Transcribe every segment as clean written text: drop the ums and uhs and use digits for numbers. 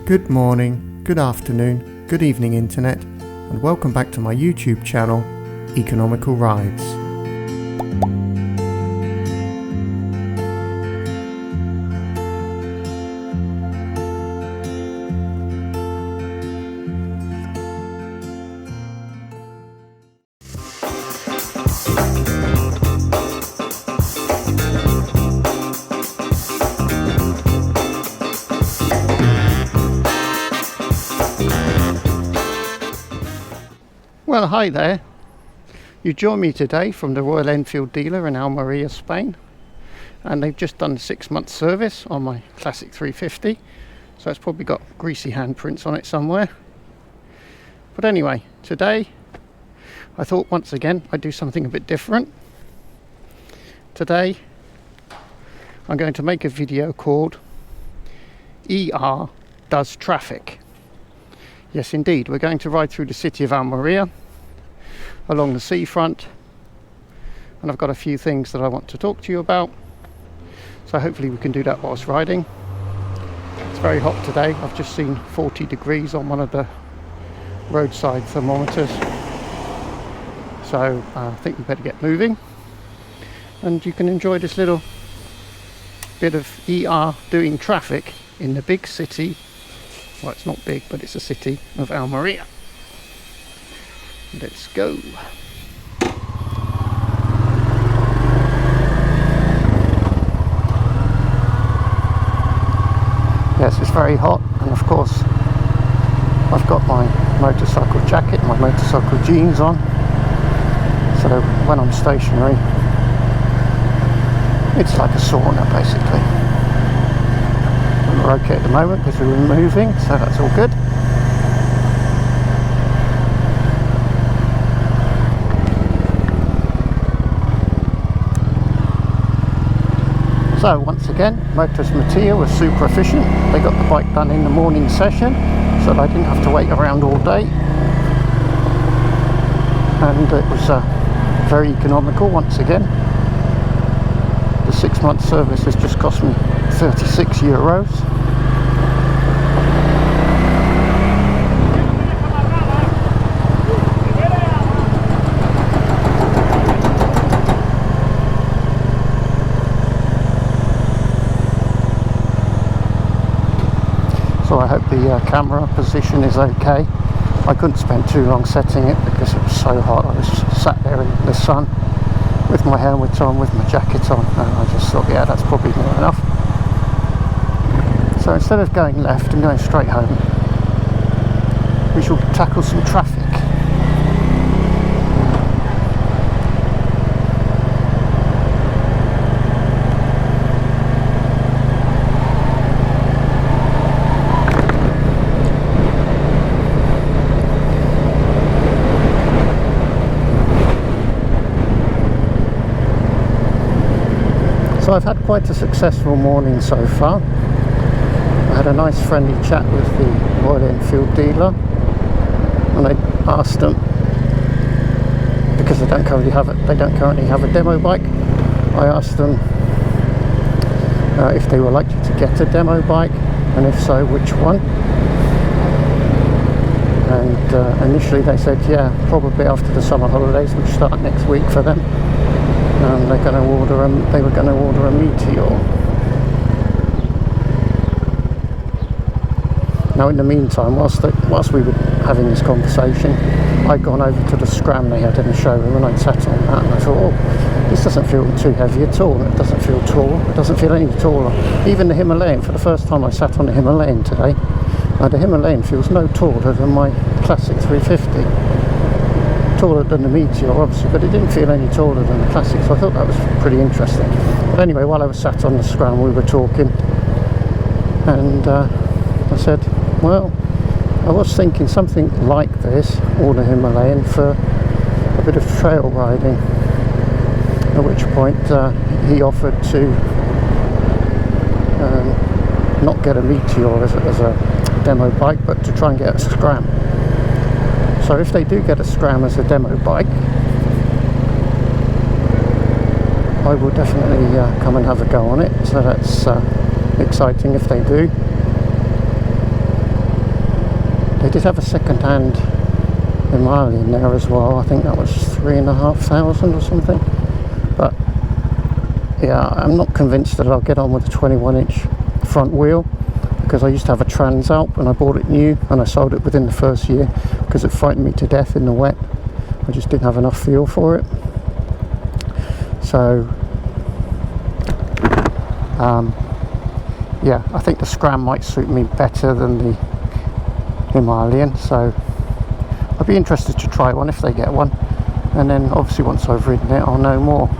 Good morning, good afternoon, good evening internet, and welcome back to my YouTube channel, Economical Rides. Well, hi there. You join me today from the Royal Enfield dealer in Almeria, Spain, and they've just done a 6-month service on my Classic 350, so it's probably got greasy handprints on it somewhere. But anyway, today I thought once again I'd do something a bit different. Today I'm going to make a video called ER Does Traffic. Yes indeed, we're going to ride through the city of Almeria along the seafront, and I've got a few things that I want to talk to you about, so hopefully we can do that whilst riding. It's very hot today. I've just seen 40 degrees on one of the roadside thermometers, so I think we better get moving and you can enjoy this little bit of ER doing traffic in the big city. Well, it's not big, but it's a city of Almeria. Let's go. Yes, it's very hot, and of course I've got my motorcycle jacket, my motorcycle jeans on, so when I'm stationary it's like a sauna basically. We're okay at the moment because we're moving, so that's all good. So once again, Motors Mattia was super efficient. They got the bike done in the morning session, so I didn't have to wait around all day, and it was very economical once again. The 6-month service has just cost me €36. So I hope the camera position is okay. I couldn't spend too long setting it because it was so hot. I was sat there in the sun with my helmet on, with my jacket on, and I just thought, yeah, that's probably near enough. So instead of going left and going straight home, we shall tackle some traffic. So I've had quite a successful morning so far. I had a nice friendly chat with the Royal Enfield dealer, and I asked them, because they don't currently have a demo bike, I asked them if they were likely to get a demo bike, and if so, which one. And initially they said, yeah, probably after the summer holidays, which start next week for them. And they were going to order a Meteor. Now in the meantime, whilst we were having this conversation, I'd gone over to the Scram they had in the showroom, and I'd sat on that, and I thought, oh, this doesn't feel too heavy at all. It doesn't feel tall. It doesn't feel any taller. Even the Himalayan, for the first time I sat on the Himalayan today, the Himalayan feels no taller than my Classic 350. Taller than the Meteor obviously, but it didn't feel any taller than the Classic, so I thought that was pretty interesting. But anyway, while I was sat on the Scram we were talking, and I said, well, I was thinking something like this, or the Himalayan, for a bit of trail riding, at which point he offered to not get a Meteor as a demo bike, but to try and get a Scram. So if they do get a Scram as a demo bike, I will definitely come and have a go on it, so that's exciting if they do. They did have a second-hand Himalayan there as well. I think that was 3,500 or something. But yeah, I'm not convinced that I'll get on with a 21-inch front wheel, because I used to have a Transalp and I bought it new and I sold it within the first year because it frightened me to death in the wet. I just didn't have enough feel for it. So yeah, I think the Scram might suit me better than the Himalayan, so I'd be interested to try one if they get one, and then obviously once I've ridden it I'll know more.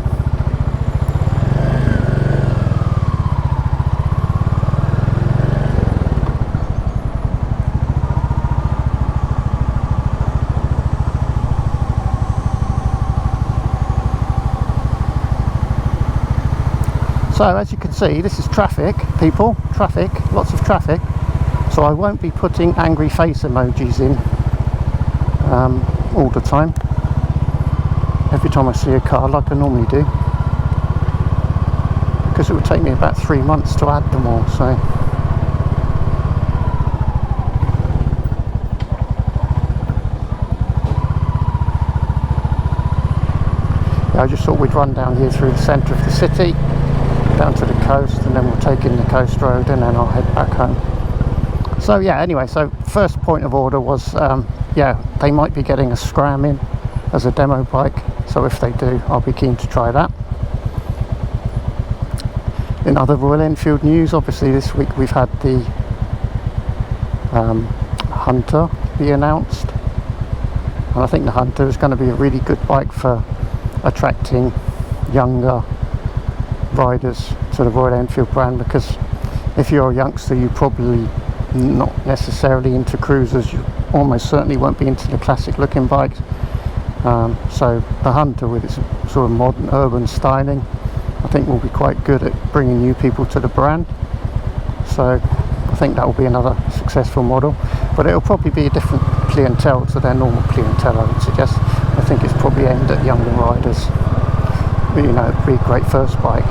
So as you can see, this is traffic, people, traffic, lots of traffic. So I won't be putting angry face emojis in all the time, every time I see a car, like I normally do, because it would take me about 3 months to add them all. So yeah, I just thought we'd run down here through the centre of the city, down to the coast, and then we'll take in the coast road and then I'll head back home. So yeah, anyway, so first point of order was yeah, they might be getting a Scram in as a demo bike, so if they do I'll be keen to try that. In other Royal Enfield news, obviously this week we've had the Hunter be announced, and I think the Hunter is going to be a really good bike for attracting younger riders to the Royal Enfield brand, because if you're a youngster you're probably not necessarily into cruisers, you almost certainly won't be into the classic looking bikes. So the Hunter with its sort of modern urban styling I think will be quite good at bringing new people to the brand, so I think that will be another successful model, but it'll probably be a different clientele to their normal clientele, I would suggest. I think it's probably aimed at younger riders. You know, it'd be a great first bike.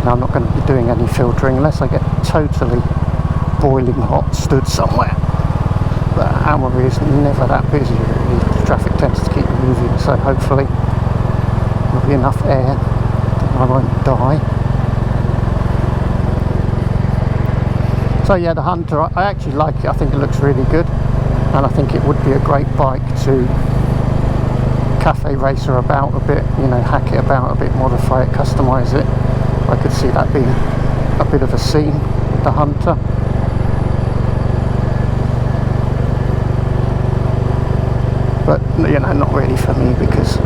Now, I'm not going to be doing any filtering unless I get totally boiling hot stood somewhere. But Almery is never that busy really. The traffic tends to keep moving, so hopefully there'll be enough air that I won't die. So yeah, the Hunter, I actually like it. I think it looks really good, and I think it would be a great bike to cafe racer about a bit, you know, hack it about a bit, modify it, customise it. I could see that being a bit of a scene with the Hunter. But, you know, not really for me, because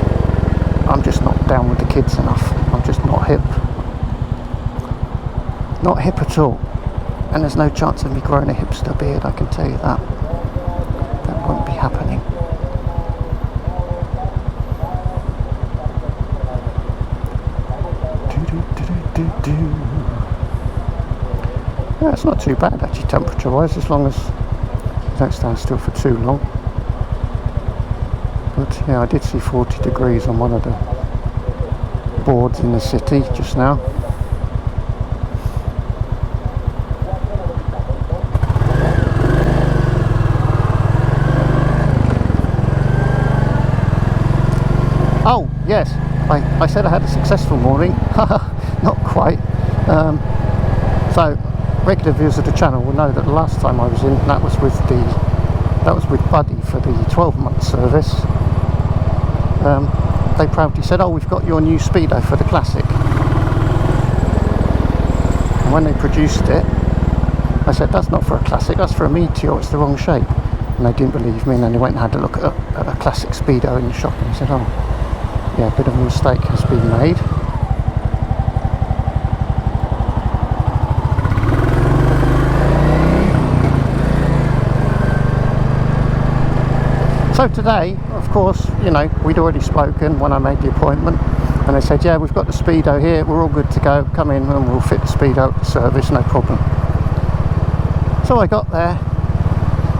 I'm just not down with the kids enough. I'm just not hip. Not hip at all. And there's no chance of me growing a hipster beard, I can tell you that. That won't be happening. Yeah, it's not too bad actually, temperature wise, as long as you don't stand still for too long. But yeah, I did see 40 degrees on one of the boards in the city just now. Oh yes, I said I had a successful morning. Not quite. So regular viewers of the channel will know that the last time I was in, that was with Buddy for the 12-month service. They proudly said, "Oh, we've got your new Speedo for the Classic." And when they produced it, I said, "That's not for a Classic, that's for a Meteor, it's the wrong shape." And they didn't believe me, and then they went and had a look at a Classic Speedo in the shop, and said, "Oh, yeah, a bit of a mistake has been made." So today, of course, you know, we'd already spoken when I made the appointment, and they said, "Yeah, we've got the Speedo here, we're all good to go, come in and we'll fit the Speedo at the service, no problem." So I got there,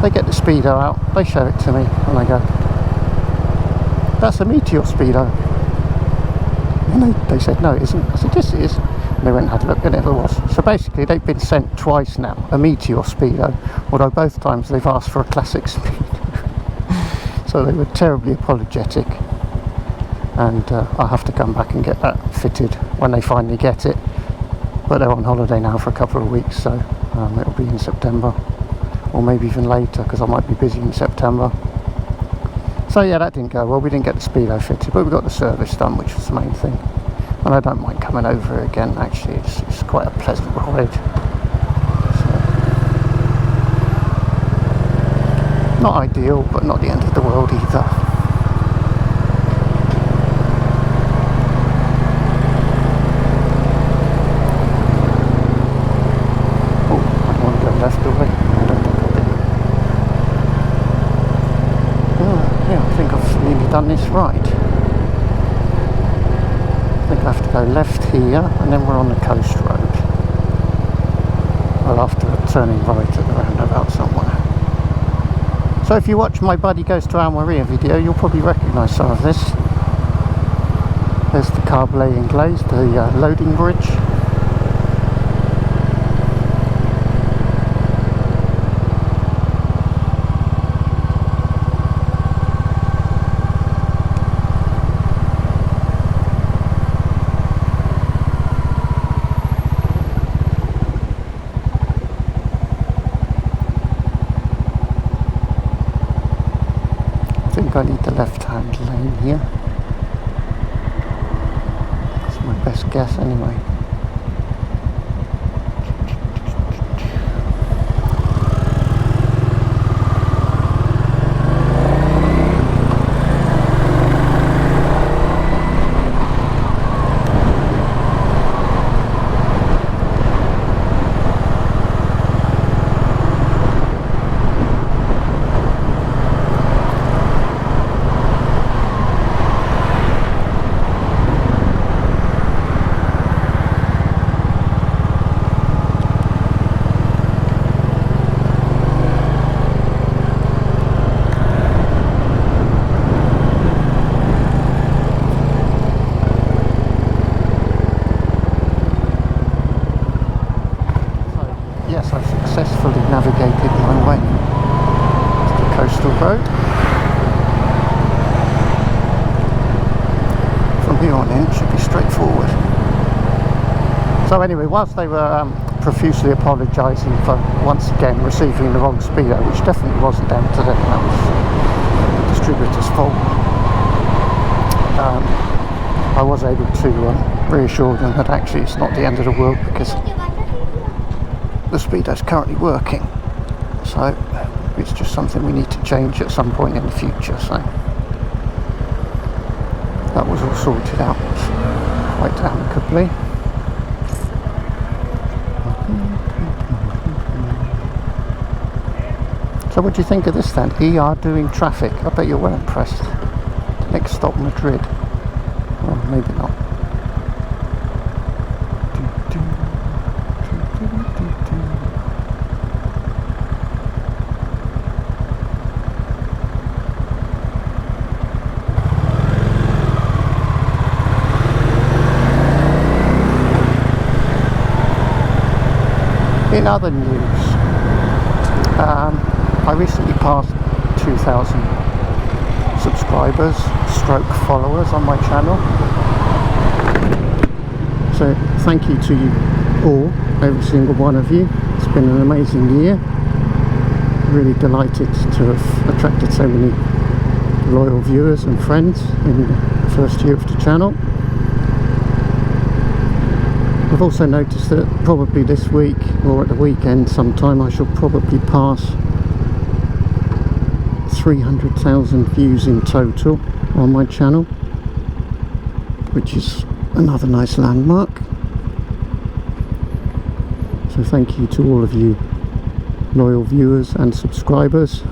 they get the Speedo out, they show it to me, and I go, "That's a Meteor Speedo." And they said, no, it isn't. I said, yes, it is. And they went and had a look, and it was. So basically, they've been sent twice now, a Meteor Speedo, although both times they've asked for a Classic Speedo. So they were terribly apologetic. And I'll have to come back and get that fitted when they finally get it. But they're on holiday now for a couple of weeks, so it'll be in September. Or maybe even later, because I might be busy in September. So yeah, that didn't go well. We didn't get the Speedo fitted, but we got the service done, which was the main thing. And I don't mind coming over again, actually. It's quite a pleasant ride. So, not ideal, but not the end of the world either. Oh, I don't want to go left, do I? Yeah, I think I've nearly done this right. I think I have to go left here, and then we're on the coast road. Well, after turning right at the roundabout somewhere. So if you watch my Buddy Goes to Almeria video, you'll probably recognise some of this. There's the Carblay and Glaze, the loading bridge. I need the left-hand lane here. That's my best guess anyway. Successfully navigated my way to the coastal road. From here on in, it should be straightforward. So anyway, whilst they were profusely apologising for once again receiving the wrong Speedo, which definitely wasn't down to them, that was the distributor's fault, I was able to reassure them that actually it's not the end of the world, because the Speedo's currently working, so it's just something we need to change at some point in the future. So that was all sorted out quite amicably. So what do you think of this then? ER doing traffic. I bet you're well impressed. Next stop, Madrid. Well, maybe not. In other news, I recently passed 2,000 subscribers stroke followers on my channel, so thank you to you all, every single one of you. It's been an amazing year. Really delighted to have attracted so many loyal viewers and friends in the first year of the channel. I've also noticed that probably this week or at the weekend sometime I shall probably pass 300,000 views in total on my channel, which is another nice landmark. So thank you to all of you loyal viewers and subscribers,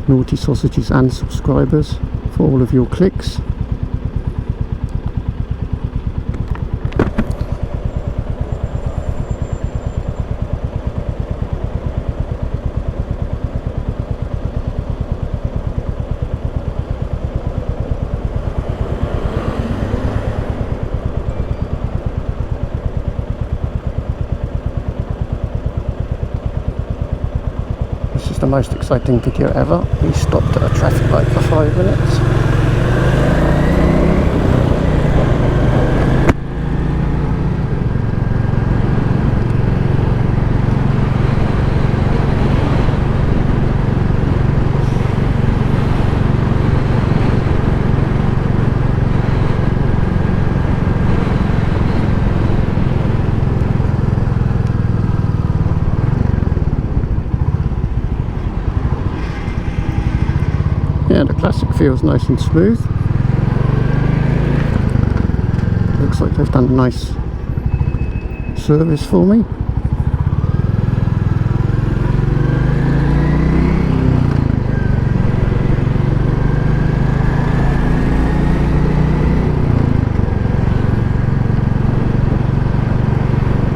naughty sausages and subscribers, for all of your clicks. the most exciting video ever. We stopped at a traffic light for 5 minutes. Yeah, the Classic feels nice and smooth. Looks like they've done a nice service for me.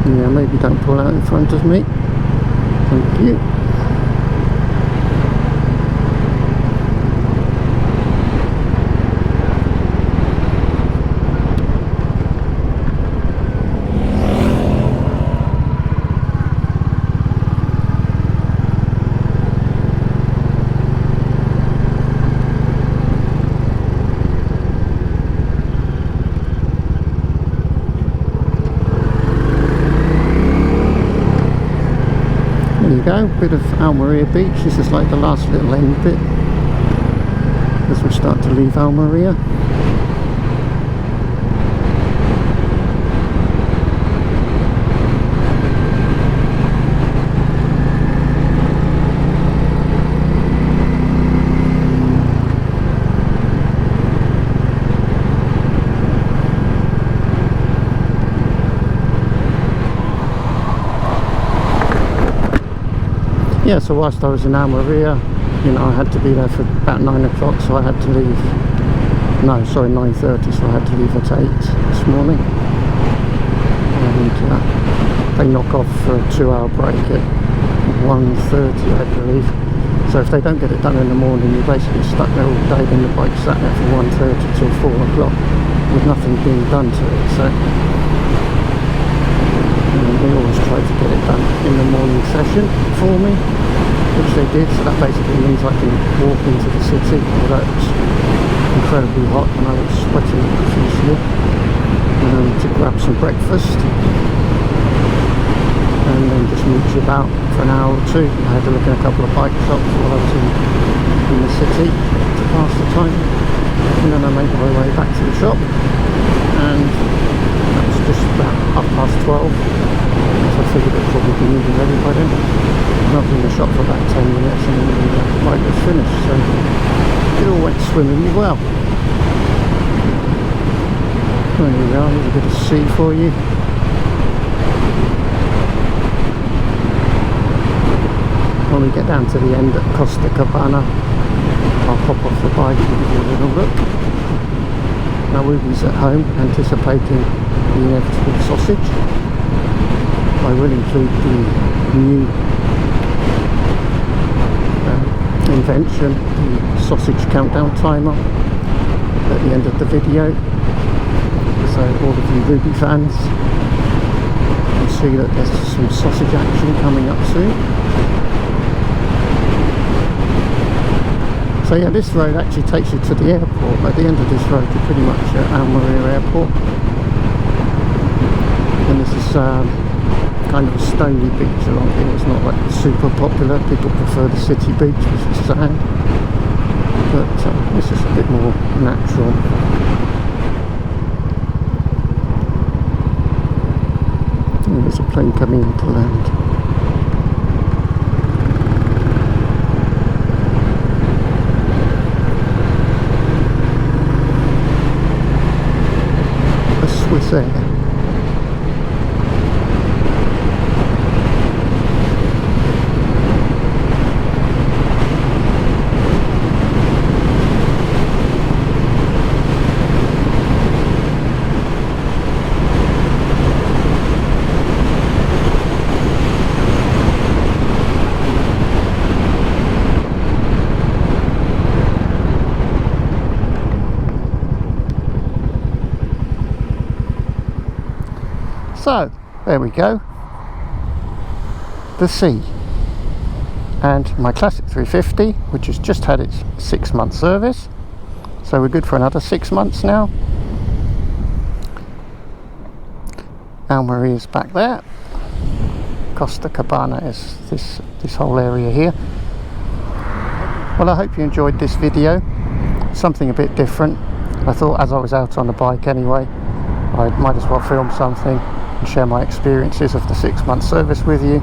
Yeah, maybe don't pull out in front of me. Thank you. There you go, bit of Almeria Beach. This is like the last little end bit as we start to leave Almeria. Yeah, so whilst I was in Almeria, you know, I had to be there for about 9 o'clock, so I had to leave, no, sorry, 9:30, so I had to leave at 8 this morning. And they knock off for a 2-hour break at 1:30, I believe. So if they don't get it done in the morning, you're basically stuck there all day, then the bike sat there from 1:30 till 4 o'clock with nothing being done to it. So they always try to get it done in the morning session for me, which they did. So that basically means I can walk into the city, although it's incredibly hot and I was sweating profusely, to grab some breakfast and then just meet you about for an hour or two. I had to look at a couple of bike shops while I was in the city to pass the time, and then I made my way back to the shop, and that was just about 12:30. So I figured it'd probably be needing ready by then. And I was in the shop for about 10 minutes and then the bike was finished, so it all went swimmingly well. There you go, here's a bit of sea for you. When we get down to the end at Costa Cabana, I'll pop off the bike and give you a little look. Now Ruby's at home anticipating the inevitable sausage. I will include the new invention, the sausage countdown timer, at the end of the video. So all of you Ruby fans can see that there's some sausage action coming up soon. So yeah, this road actually takes you to the airport. At the end of this road you're pretty much at Almeria Airport. And this is kind of a stony beach along here. It's not like super popular. People prefer the city beach, which is sand. But this is a bit more natural. And there's a plane coming into land. Swiss Air. So, there we go. The sea. and my Classic 350, which has just had its 6-month service, so we're good for another 6 months now. Almeria's back there. Costa Cabana is this whole area here. Well, I hope you enjoyed this video, something a bit different. I thought as I was out on the bike anyway, I might as well film something and share my experiences of the 6-month service with you.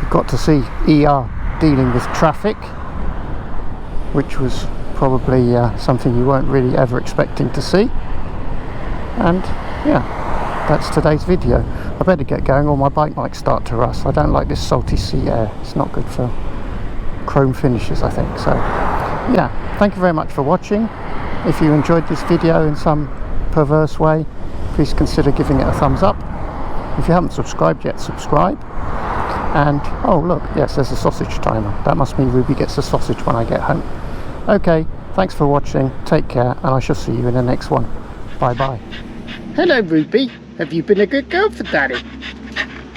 You got to see ER dealing with traffic, which was probably something you weren't really ever expecting to see. And yeah, that's today's video. I better get going or my bike might start to rust. I don't like this salty sea air. It's not good for chrome finishes, I think. So yeah, thank you very much for watching. If you enjoyed this video in some perverse way, please consider giving it a thumbs up. If you haven't subscribed yet, subscribe. And oh look, yes, there's a sausage timer. That must mean Ruby gets a sausage when I get home. Okay, thanks for watching, take care, and I shall see you in the next one. Bye bye. Hello Ruby, have you been a good girl for Daddy?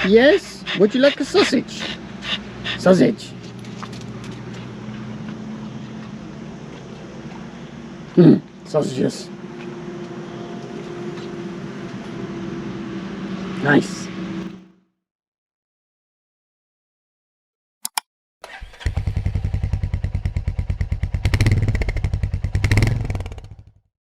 Yes? Would you like a sausage? Sausage. Sausages. Nice.